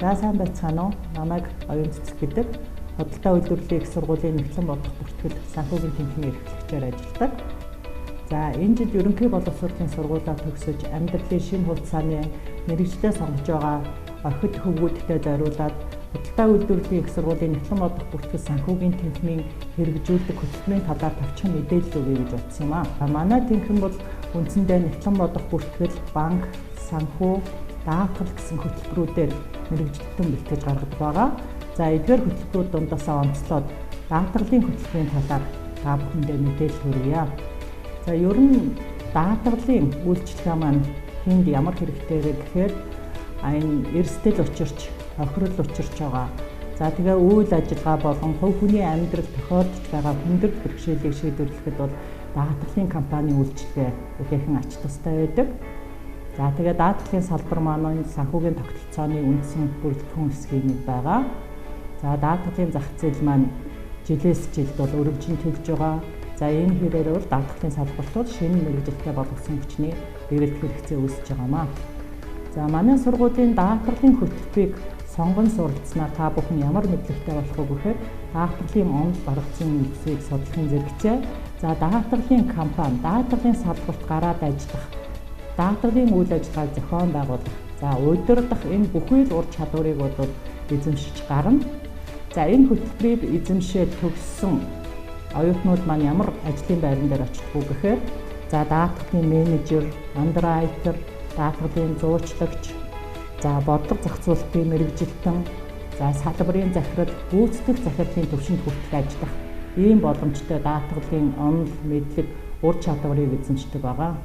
За сайн байцгаана уу? Намайг Оюун Цэцэг гэдэг Худалдаа үйлдвэрлэлийн их сургуулийн Нэгтлэн бодох бүртгэл санхүүгийн тэнхимийн эрхлэгчээр ажилладаг. За энэ жил ерөнхий боловсролын сургуулиа төгсөж амьдралын шинэ хугацааны мэргэжлээ сонгож байгаа орхид хөвгүүдтэй зориулаад Худалдаа үйлдвэрлэлийн их сургуулийн Нэгтлэн бодох бүртгэл санхүүгийн тэнхимийн хэрэгжүүлдэг хөтөлбөрийн талаар товчхон мэдээлэл өгье гэж утсан юм аа. Манай тэнхим бол үндсэндээ Нэгтлэн бодох бүртгэл, банк, санхүү, даатгал гэсэн хөтөлбөрүүдээр мэргэжлэлтэн бэлтгэж гаргадаг байгаа. За эдгээр хөтөлбөрүүд дундаасаа онцлоод даатгалын хөтөлбөрийн талаар та бүхэндээ мэдээлэл хүргье. За ер нь даатгалын үйлчилгээ маань хүнд ямар хэрэгтэй вэ гэхээр энэ эрсдэл учирч, хохирол учирч байгаа. За тэгээ үйл ажиллагаа болон хувь хүний амьдрал тохиолдож байгаа хүндрэл бэрхшээлийг шийдвэрлэхэд бол даатгалын компанийн үйлчилгээ ихээхэн ач тустай байдаг. За тэгээ даатгалын салбар маань санхүүгийн тогтолцооны үндсэн бүрэлдэхүүн хэсгийн нэг байгаа. За даатгалын зах зээл маань жилээс жилд бол өргөжин төлж байгаа. За энэ хэрээр бол даатгалын салбарт бол шинэ мэргэжилтэй болгосон хүчний эрэлт хэрэгцээ үүсэж байгаамаа. За манай сургуулийн даатгалын хөтөлбөрийг сонгон суралцсанаар та бүхэн ямар мэдлэгтэй болох вэ гэхээр даатгалын онол гаргацсан үсгийг судлахын зэрэгцээ. За даатгалын компани, даатгалын салбарт гараад ажиллах, даатгалын үйл ажиллагааг зохион байгуулах, за удирдах энэ бүхий л ур чадварыг бол эзэмшиж гарна. За энэ хөтөлбөрийг эзэмшээд төгссөн оюутнууд маань ямар ажлын байран дээр очихгүй гэхээр за даатгалын менежер, андеррайтер, даатгалын зуучлагч, за бодлого зохицуулалтын мэргэжилтэн, за салбарын захирал, гүйцэтгэх захирлын түвшинд хүртэл ажиллах ийм боломжтой даатгалын онол, мэдлэг, ур чадварыг эзэмшдэг байгаа.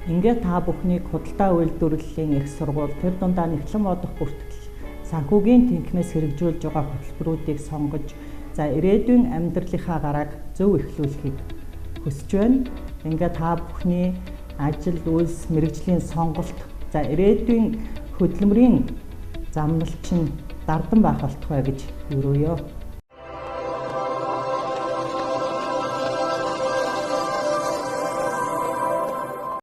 Ингээд та бүхнийг худалдаа үйлдвэрлэлийн их сургууль тэр дундаа Нэгтлэн бодох бүртгэл санхүүгийн тэнхимээс хэрэгжүүлж байгаа хөтөлбөрүүдийг сонгож за ирээдүйн амьдралынхаа гарааг зөв эхлүүлэхийг хүсэж байна. Ингээд та бүхний ажил, үйлс, мэргэжлийн сонголт за ирээдүйн хөдөлмөрийн замналч нь дардан байх болтугай гэж өрөөё.